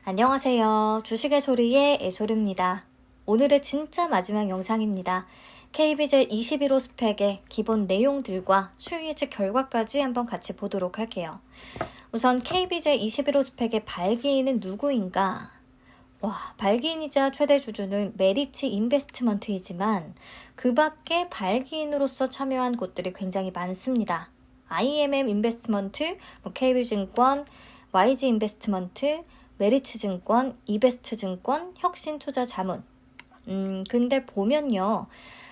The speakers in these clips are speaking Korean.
안녕하세요. 주식의 소리의 애소리입니다. 오늘의 진짜 마지막 영상입니다. KBJ 21호 스펙의 기본 내용들과 수익 예측 결과까지 한번 같이 보도록 할게요. 우선 KBJ 21호 스펙의 발기인은 누구인가? 발기인이자 최대 주주는 메리츠 인베스트먼트이지만 그 밖에 발기인으로서 참여한 곳들이 굉장히 많습니다. IMM 인베스트먼트, KB증권, YG 인베스트먼트, 메리츠증권, 이베스트증권, 혁신투자자문. 근데 보면요.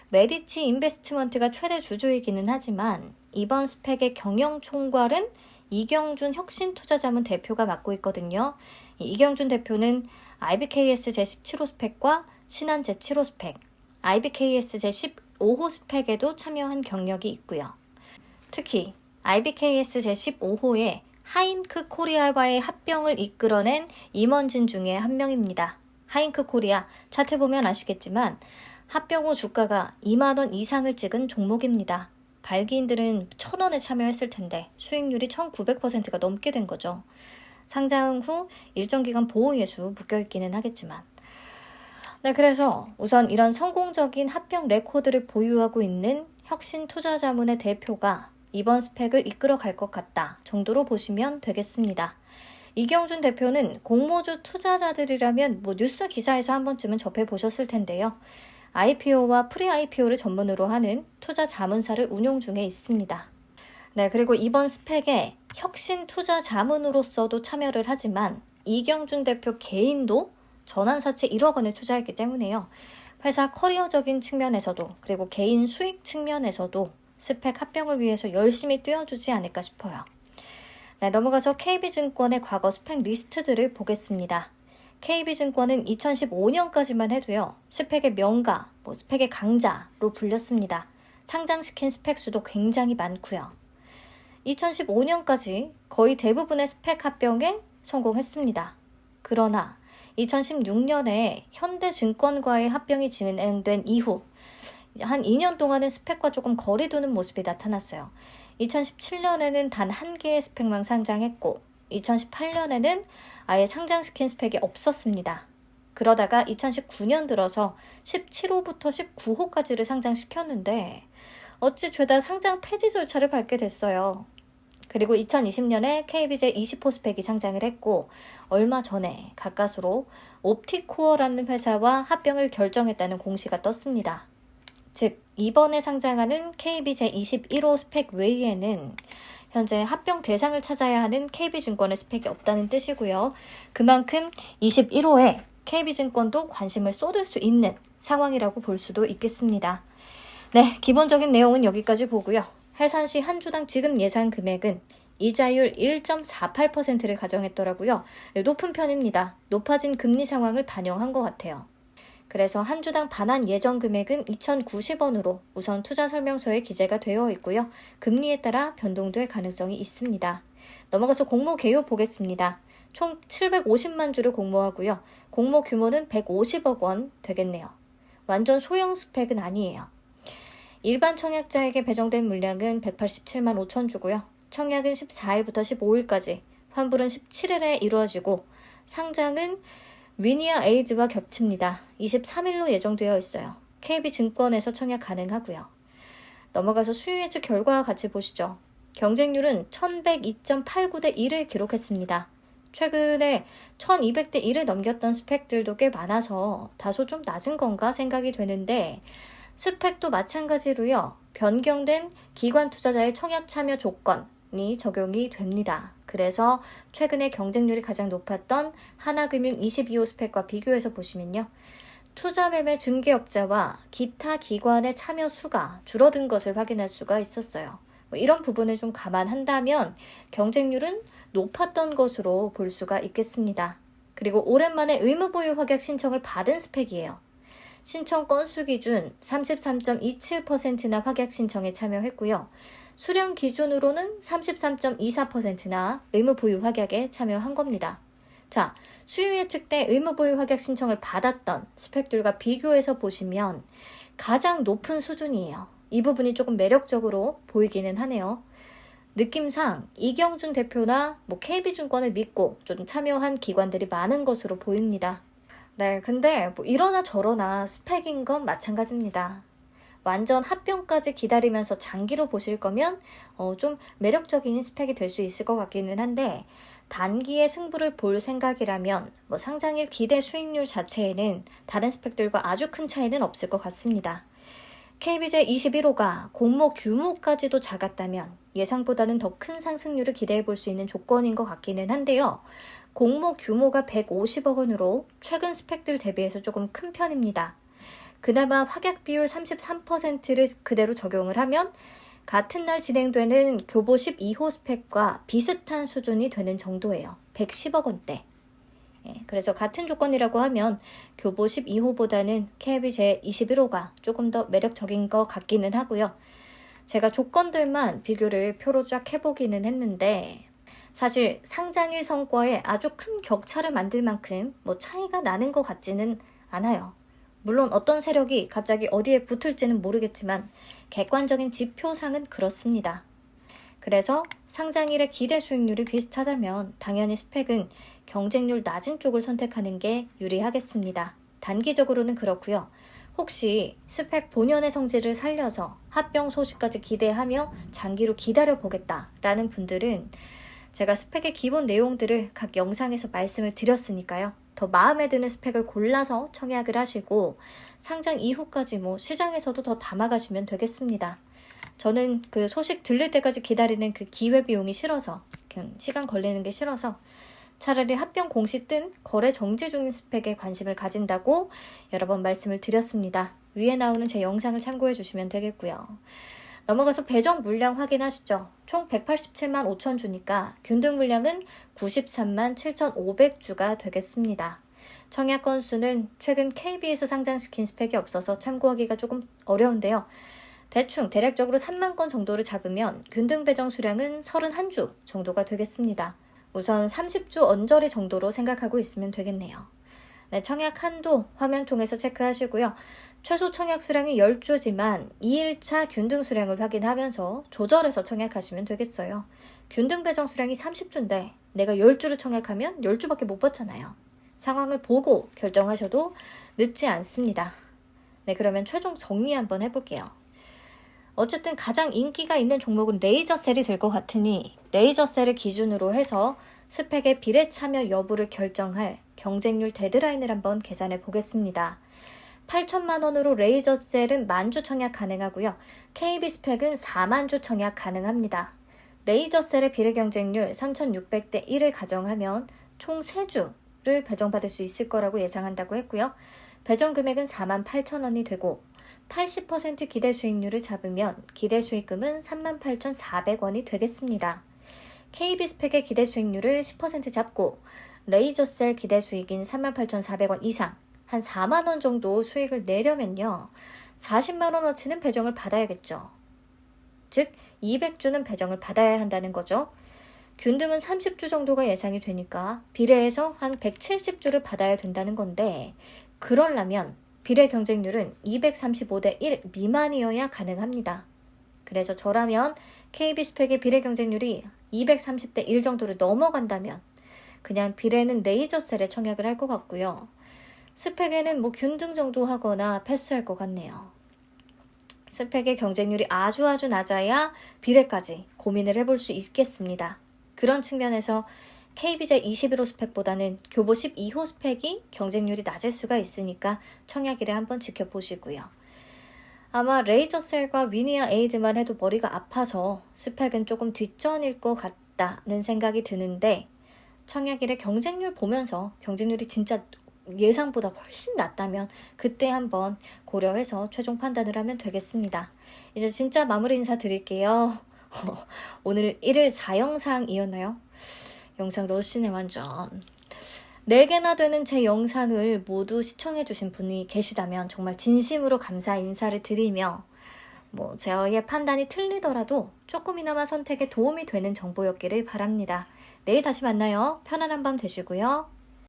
메리츠 인베스트먼트가 최대 주주이기는 하지만 이번 스펙의 경영총괄은 이경준 혁신투자자문 대표가 맡고 있거든요. 이경준 대표는 IBKS 제17호 스펙과 신한 제7호 스펙, IBKS 제15호 스펙에도 참여한 경력이 있고요. 특히 IBKS 제15호에 하인크 코리아와의 합병을 이끌어낸 임원진 중에 한 명입니다. 하인크 코리아, 차트 보면 아시겠지만 합병 후 주가가 2만원 이상을 찍은 종목입니다. 발기인들은 1,000원에 참여했을 텐데 수익률이 1,900%가 넘게 된 거죠. 상장 후 일정 기간 보호예수 묶여있기는 하겠지만. 네, 그래서 우선 이런 성공적인 합병 레코드를 보유하고 있는 혁신투자자문의 대표가 이번 스펙을 이끌어 갈 것 같다 정도로 보시면 되겠습니다. 이경준 대표는 공모주 투자자들이라면 뉴스 기사에서 한 번쯤은 접해보셨을 텐데요. IPO와 프리-IPO를 전문으로 하는 투자 자문사를 운용 중에 있습니다. 네, 그리고 이번 스펙에 혁신 투자 자문으로서도 참여를 하지만 이경준 대표 개인도 전환사채 1억 원을 투자했기 때문에요. 회사 커리어적인 측면에서도 그리고 개인 수익 측면에서도 스펙 합병을 위해서 열심히 뛰어주지 않을까 싶어요. 네, 넘어가서 KB증권의 과거 스펙 리스트들을 보겠습니다. KB증권은 2015년까지만 해도요. 스펙의 명가, 스펙의 강자로 불렸습니다. 상장시킨 스펙 수도 굉장히 많고요. 2015년까지 거의 대부분의 스펙 합병에 성공했습니다. 그러나 2016년에 현대증권과의 합병이 진행된 이후 한 2년 동안은 스펙과 조금 거리 두는 모습이 나타났어요. 2017년에는 단 한 개의 스펙만 상장했고 2018년에는 아예 상장시킨 스펙이 없었습니다. 그러다가 2019년 들어서 17호부터 19호까지를 상장시켰는데 어찌 죄다 상장 폐지 절차를 밟게 됐어요. 그리고 2020년에 KBJ 20호 스펙이 상장을 했고 얼마 전에 가까스로 옵티코어라는 회사와 합병을 결정했다는 공시가 떴습니다. 즉 이번에 상장하는 KBJ 21호 스펙 외에는 현재 합병 대상을 찾아야 하는 KB증권의 스펙이 없다는 뜻이고요. 그만큼 21호에 KB증권도 관심을 쏟을 수 있는 상황이라고 볼 수도 있겠습니다. 네, 기본적인 내용은 여기까지 보고요. 해산시 한 주당 지급 예상 금액은 이자율 1.48%를 가정했더라고요. 높은 편입니다. 높아진 금리 상황을 반영한 것 같아요. 그래서 한 주당 반환 예정 금액은 2,090원으로 우선 투자 설명서에 기재가 되어 있고요. 금리에 따라 변동될 가능성이 있습니다. 넘어가서 공모 개요 보겠습니다. 총 750만 주를 공모하고요. 공모 규모는 150억 원 되겠네요. 완전 소형 스펙은 아니에요. 일반 청약자에게 배정된 물량은 187만 5천 주고요. 청약은 14일부터 15일까지, 환불은 17일에 이루어지고 상장은 위니아 에이드와 겹칩니다. 23일로 예정되어 있어요. KB증권에서 청약 가능하고요. 넘어가서 수익 예측 결과 같이 보시죠. 경쟁률은 1102.89대 1을 기록했습니다. 최근에 1200대 1을 넘겼던 스펙들도 꽤 많아서 다소 좀 낮은 건가 생각이 되는데 스펙도 마찬가지로요. 변경된 기관 투자자의 청약 참여 조건이 적용이 됩니다. 그래서 최근에 경쟁률이 가장 높았던 하나금융 22호 스펙과 비교해서 보시면요. 투자 매매 중개업자와 기타 기관의 참여 수가 줄어든 것을 확인할 수가 있었어요. 이런 부분을 좀 감안한다면 경쟁률은 높았던 것으로 볼 수가 있겠습니다. 그리고 오랜만에 의무보유 확약 신청을 받은 스펙이에요. 신청 건수 기준 33.27%나 확약 신청에 참여했고요. 수량 기준으로는 33.24%나 의무 보유 확약에 참여한 겁니다. 자, 수익 예측 때 의무 보유 확약 신청을 받았던 스펙들과 비교해서 보시면 가장 높은 수준이에요. 이 부분이 조금 매력적으로 보이기는 하네요. 느낌상 이경준 대표나 KB증권을 믿고 좀 참여한 기관들이 많은 것으로 보입니다. 네, 근데 이러나 저러나 스펙인 건 마찬가지입니다. 완전 합병까지 기다리면서 장기로 보실 거면 좀 매력적인 스펙이 될 수 있을 것 같기는 한데, 단기의 승부를 볼 생각이라면 상장일 기대 수익률 자체에는 다른 스펙들과 아주 큰 차이는 없을 것 같습니다. KBJ 21호가 공모 규모까지도 작았다면 예상보다는 더 큰 상승률을 기대해 볼 수 있는 조건인 것 같기는 한데요. 공모 규모가 150억 원으로 최근 스펙들 대비해서 조금 큰 편입니다. 그나마 확약 비율 33%를 그대로 적용을 하면 같은 날 진행되는 교보 12호 스펙과 비슷한 수준이 되는 정도예요. 110억 원대. 그래서 같은 조건이라고 하면 교보 12호보다는 KBJ 21호가 조금 더 매력적인 것 같기는 하고요. 제가 조건들만 비교를 표로 쫙 해보기는 했는데, 사실 상장일 성과에 아주 큰 격차를 만들 만큼 차이가 나는 것 같지는 않아요. 물론 어떤 세력이 갑자기 어디에 붙을지는 모르겠지만 객관적인 지표상은 그렇습니다. 그래서 상장일의 기대 수익률이 비슷하다면 당연히 스펙은 경쟁률 낮은 쪽을 선택하는 게 유리하겠습니다. 단기적으로는 그렇고요. 혹시 스펙 본연의 성질을 살려서 합병 소식까지 기대하며 장기로 기다려보겠다라는 분들은 제가 스펙의 기본 내용들을 각 영상에서 말씀을 드렸으니까요. 더 마음에 드는 스펙을 골라서 청약을 하시고 상장 이후까지 시장에서도 더 담아가시면 되겠습니다. 저는 그 소식 들릴 때까지 기다리는 그 기회비용이 싫어서, 그냥 시간 걸리는 게 싫어서 차라리 합병 공시 뜬 거래 정지 중인 스펙에 관심을 가진다고 여러 번 말씀을 드렸습니다. 위에 나오는 제 영상을 참고해 주시면 되겠고요. 넘어가서 배정 물량 확인하시죠. 총 187만 5천 주니까 균등 물량은 93만 7,500주가 되겠습니다. 청약 건수는 최근 KB에서 상장시킨 스펙이 없어서 참고하기가 조금 어려운데요. 대략적으로 3만 건 정도를 잡으면 균등 배정 수량은 31주 정도가 되겠습니다. 우선 30주 언저리 정도로 생각하고 있으면 되겠네요. 네, 청약 한도 화면 통해서 체크하시고요. 최소 청약 수량이 10주지만 2일차 균등 수량을 확인하면서 조절해서 청약하시면 되겠어요. 균등 배정 수량이 30주인데 내가 10주를 청약하면 10주밖에 못 받잖아요. 상황을 보고 결정하셔도 늦지 않습니다. 네, 그러면 최종 정리 한번 해볼게요. 어쨌든 가장 인기가 있는 종목은 레이저셀이 될 것 같으니 레이저셀을 기준으로 해서 스펙의 비례 참여 여부를 결정할 경쟁률 데드라인을 한번 계산해 보겠습니다. 8천만 원으로 레이저셀은 만주 청약 가능하고요. KB 스펙은 4만주 청약 가능합니다. 레이저셀의 비례 경쟁률 3,600대 1을 가정하면 총 3주를 배정받을 수 있을 거라고 예상한다고 했고요. 배정 금액은 4만 8천 원이 되고 80% 기대 수익률을 잡으면 기대 수익금은 38,400원이 되겠습니다. KB 스펙의 기대 수익률을 10% 잡고 레이저셀 기대 수익인 38,400원 이상 한 4만원 정도 수익을 내려면요. 40만원어치는 배정을 받아야겠죠. 즉 200주는 배정을 받아야 한다는 거죠. 균등은 30주 정도가 예상이 되니까 비례해서 한 170주를 받아야 된다는 건데, 그러려면 비례 경쟁률은 235대 1 미만이어야 가능합니다. 그래서 저라면 KB 스펙의 비례 경쟁률이 230대 1 정도를 넘어간다면 그냥 비례는 레이저셀에 청약을 할 것 같고요. 스펙에는 균등 정도 하거나 패스할 것 같네요. 스펙의 경쟁률이 아주 낮아야 비례까지 고민을 해볼 수 있겠습니다. 그런 측면에서 KBJ 21호 스펙보다는 교보 12호 스펙이 경쟁률이 낮을 수가 있으니까 청약일에 한번 지켜보시고요. 아마 레이저셀과 위니아 에이드만 해도 머리가 아파서 스펙은 조금 뒷전일 것 같다는 생각이 드는데, 청약일에 경쟁률 보면서 경쟁률이 진짜 예상보다 훨씬 낮다면 그때 한번 고려해서 최종 판단을 하면 되겠습니다. 이제 진짜 마무리 인사 드릴게요. 오늘 1일 4영상이었나요? 영상 러시네 완전. 4개나 되는 제 영상을 모두 시청해주신 분이 계시다면 정말 진심으로 감사 인사를 드리며, 저의 판단이 틀리더라도 조금이나마 선택에 도움이 되는 정보였기를 바랍니다. 내일 다시 만나요. 편안한 밤 되시고요.